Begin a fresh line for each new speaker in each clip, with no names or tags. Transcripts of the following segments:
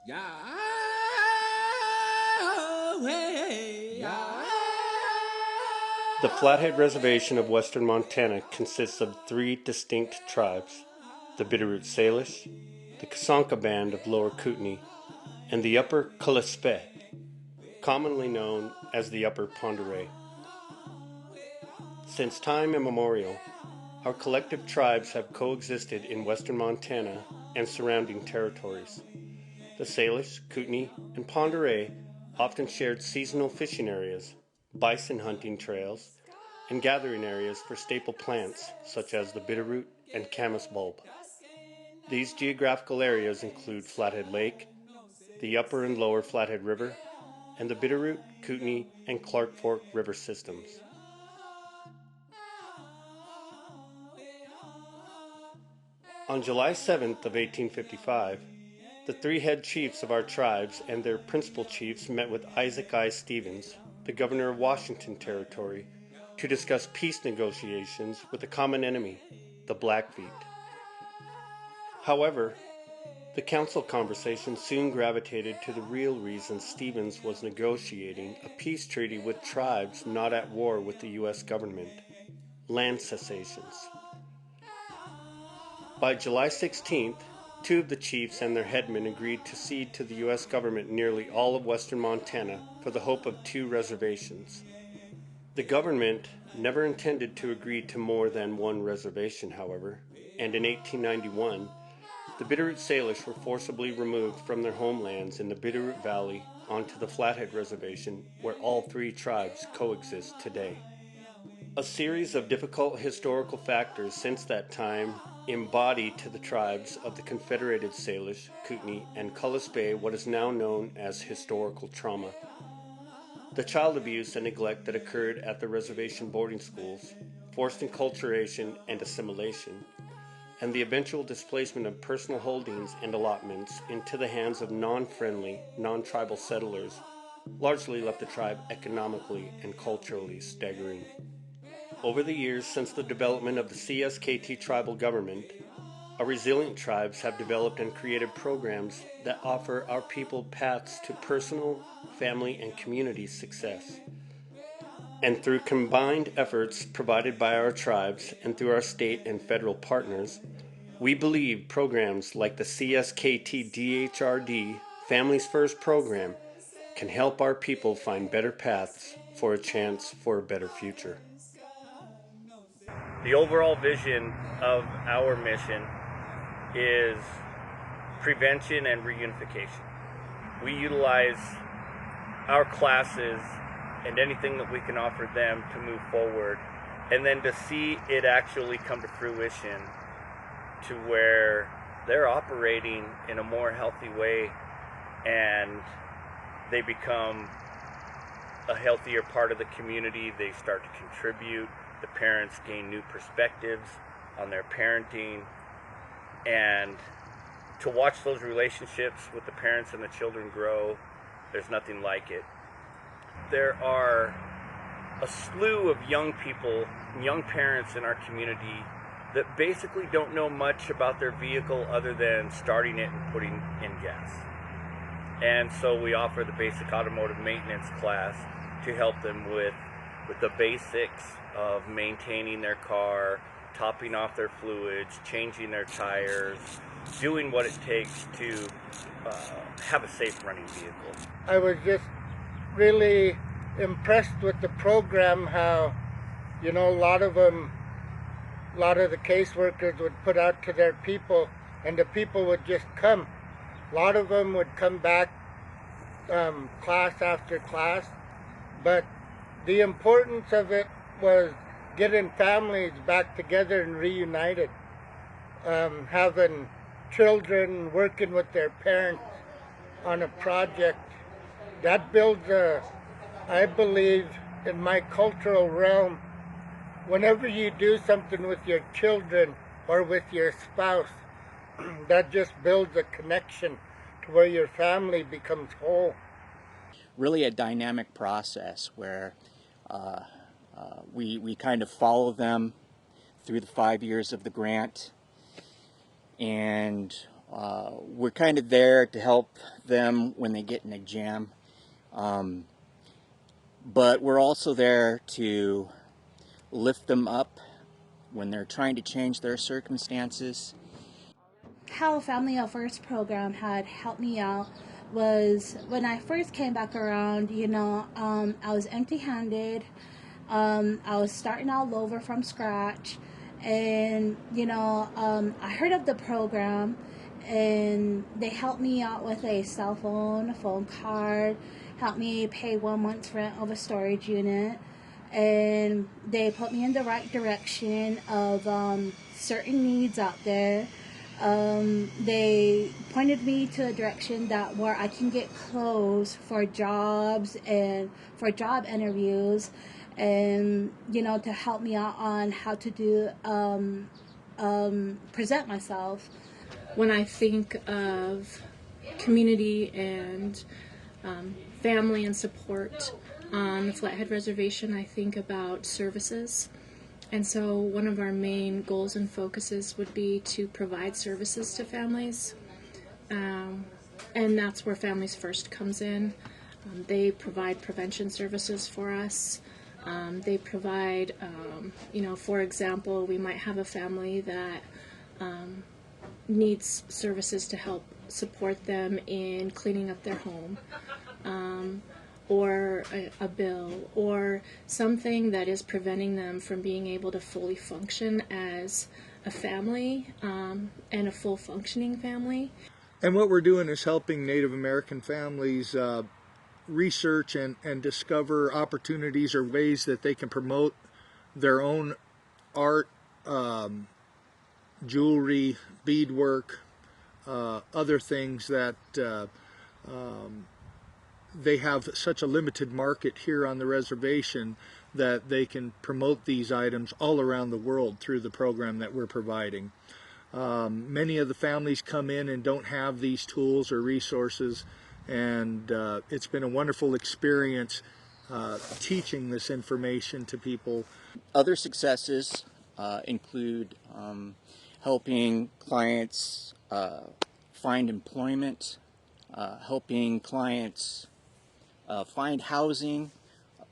The Flathead Reservation of western Montana consists of 3 distinct tribes: the Bitterroot Salish, the Kasonka Band of Lower Kootenai, and the Upper Kalispé, commonly known as the Upper Pend Oreille. Since time immemorial, our collective tribes have coexisted in western Montana and surrounding territories. The Salish, Kootenai, and Pend Oreille often shared seasonal fishing areas, bison hunting trails, and gathering areas for staple plants such as the bitterroot and camas bulb. These geographical areas include Flathead Lake, the Upper and Lower Flathead River, and the Bitterroot, Kootenai, and Clark Fork River systems. On July 7th of 1855, the 3 head chiefs of our tribes and their principal chiefs met with Isaac I. Stevens, the governor of Washington Territory, to discuss peace negotiations with a common enemy, the Blackfeet. However, the council conversation soon gravitated to the real reason Stevens was negotiating a peace treaty with tribes not at war with the U.S. government: land cessations. By July 16th, 2 of the chiefs and their headmen agreed to cede to the U.S. government nearly all of western Montana for the hope of 2 reservations. The government never intended to agree to more than 1 reservation, however, and in 1891, the Bitterroot Salish were forcibly removed from their homelands in the Bitterroot Valley onto the Flathead Reservation, where all 3 tribes coexist today. A series of difficult historical factors since that time embody to the tribes of the Confederated Salish, Kootenai, and Kalispé what is now known as historical trauma. The child abuse and neglect that occurred at the reservation boarding schools, forced enculturation and assimilation, and the eventual displacement of personal holdings and allotments into the hands of non-friendly, non-tribal settlers largely left the tribe economically and culturally staggering. Over the years since the development of the CSKT tribal government, our resilient tribes have developed and created programs that offer our people paths to personal, family, and community success. And through combined efforts provided by our tribes and through our state and federal partners, we believe programs like the CSKT-DHRD Families First program can help our people find better paths for a chance for a better future. The overall vision of our mission is prevention and reunification. We utilize our classes and anything that we can offer them to move forward, and then to see it actually come to fruition to where they're operating in a more healthy way and they become a healthier part of the community. They start to contribute. The parents gain new perspectives on their parenting, and to watch those relationships with the parents and the children grow, there's nothing like it. There are a slew of young people, young parents in our community that basically don't know much about their vehicle other than starting it and putting in gas. And so we offer the basic automotive maintenance class to help them with the basics of maintaining their car, topping off their fluids, changing their tires, doing what it takes to have a safe running vehicle.
I was just really impressed with the program, how, a lot of the caseworkers would put out to their people, and the people would just come. A lot of them would come back class after class, but the importance of it was getting families back together and reunited, having children working with their parents on a project. That builds I believe, in my cultural realm, whenever you do something with your children or with your spouse, that just builds a connection to where your family becomes whole.
Really a dynamic process where we kind of follow them through the 5 years of the grant, and We're kind of there to help them when they get in a jam, but we're also there to lift them up when they're trying to change their circumstances.
How Family at First program had helped me out was when I first came back around, I was empty-handed. I was starting all over from scratch. And, I heard of the program, and they helped me out with a cell phone, a phone card, helped me pay 1 month's rent of a storage unit. And they put me in the right direction of certain needs out there. They pointed me to a direction where I can get clothes for jobs and for job interviews, and to help me out on how to do present myself.
When I think of community and family and support on the Flathead Reservation, I think about services. And so one of our main goals and focuses would be to provide services to families. And that's where Families First comes in. They provide prevention services for us. They provide, for example, we might have a family that needs services to help support them in cleaning up their home. Or a bill, or something that is preventing them from being able to fully function as a family and a full functioning family.
And what we're doing is helping Native American families research and discover opportunities or ways that they can promote their own art, jewelry, beadwork, other things that they have such a limited market here on the reservation that they can promote these items all around the world through the program that we're providing. Many of the families come in and don't have these tools or resources, and it's been a wonderful experience teaching this information to people.
Other successes include helping clients find employment, helping clients find housing,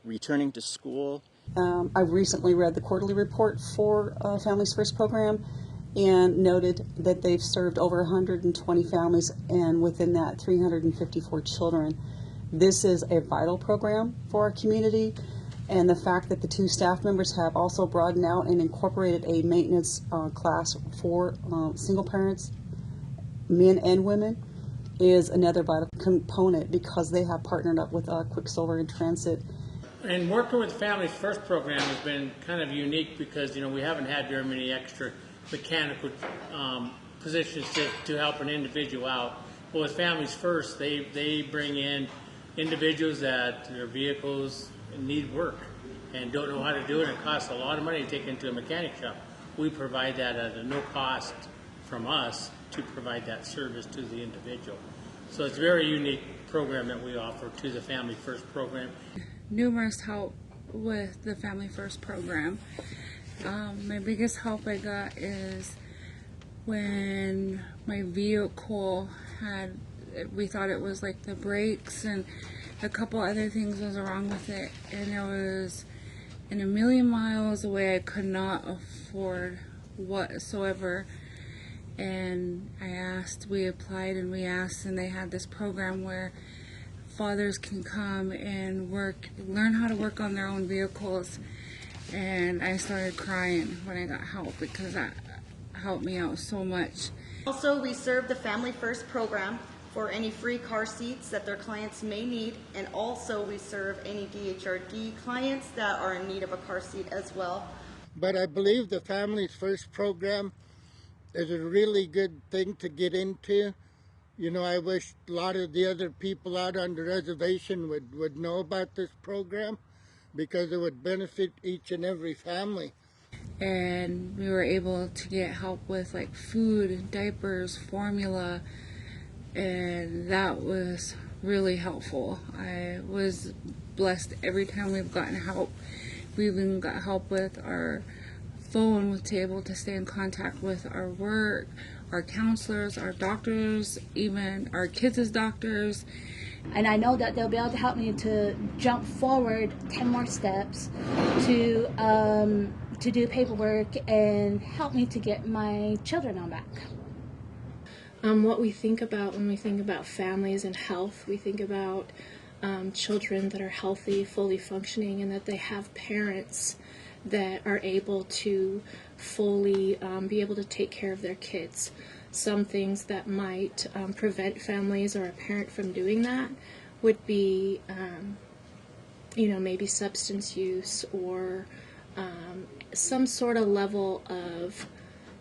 returning to school.
I've recently read the quarterly report for Families First program and noted that they've served over 120 families, and within that 354 children. This is a vital program for our community, and the fact that the 2 staff members have also broadened out and incorporated a maintenance class for single parents, men and women, is another vital component because they have partnered up with Quicksilver and Transit.
And working with Families First program has been kind of unique because, we haven't had very many extra mechanical positions to help an individual out. But with Families First, they bring in individuals that their vehicles need work and don't know how to do it. It costs a lot of money to take into a mechanic shop. We provide that at no cost from us to provide that service to the individual. So it's a very unique program that we offer to the Family First program.
Numerous help with the Family First program. My biggest help I got is when my vehicle we thought it was like the brakes and a couple other things was wrong with it, and it was in a million miles away. I could not afford whatsoever. And we applied and we asked, and they had this program where fathers can come and learn how to work on their own vehicles. And I started crying when I got help because that helped me out so much.
Also, we serve the Family First program for any free car seats that their clients may need, and also we serve any DHRD clients that are in need of a car seat as well.
But I believe the Families First program is a really good thing to get into. I wish a lot of the other people out on the reservation would know about this program because it would benefit each and every family.
And we were able to get help with like food, diapers, formula, and that was really helpful. I was blessed every time we've gotten help. We even got help with our phone, to be able to stay in contact with our work, our counselors, our doctors, even our kids' doctors.
And I know that they'll be able to help me to jump forward 10 more steps to do paperwork and help me to get my children on back.
What we think about when we think about families and health, we think about children that are healthy, fully functioning, and that they have parents that are able to fully be able to take care of their kids. Some things that might prevent families or a parent from doing that would be, maybe substance use or some sort of level of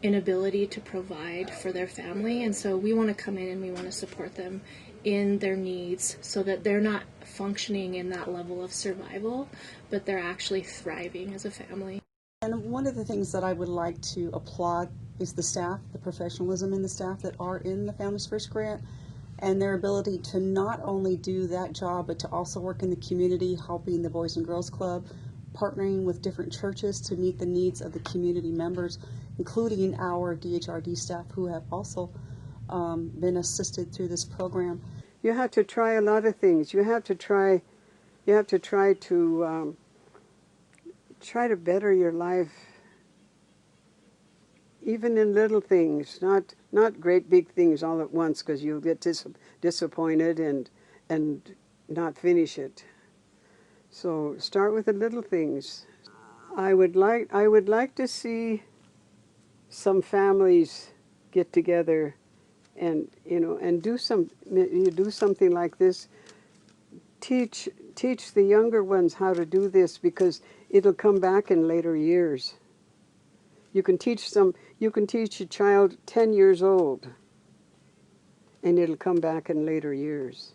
inability to provide for their family. And so we want to come in and we want to support them in their needs so that they're not functioning in that level of survival, but they're actually thriving as a family.
And one of the things that I would like to applaud is the staff, the professionalism in the staff that are in the Families First grant, and their ability to not only do that job, but to also work in the community, helping the Boys and Girls Club, partnering with different churches to meet the needs of the community members, including our DHRD staff who have also been assisted through this program.
You have to try a lot of things. You have to try to better your life, even in little things, not great big things all at once, because you'll get disappointed and not finish it. So start with the little things. I would like to see some families get together and do something like this. Teach the younger ones how to do this, because it'll come back in later years. You can teach a child 10 years old, and it'll come back in later years.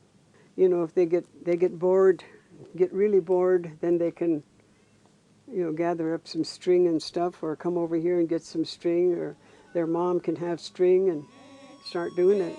If they get bored, get really bored, then they can gather up some string and stuff, or come over here and get some string, or their mom can have string and start doing it,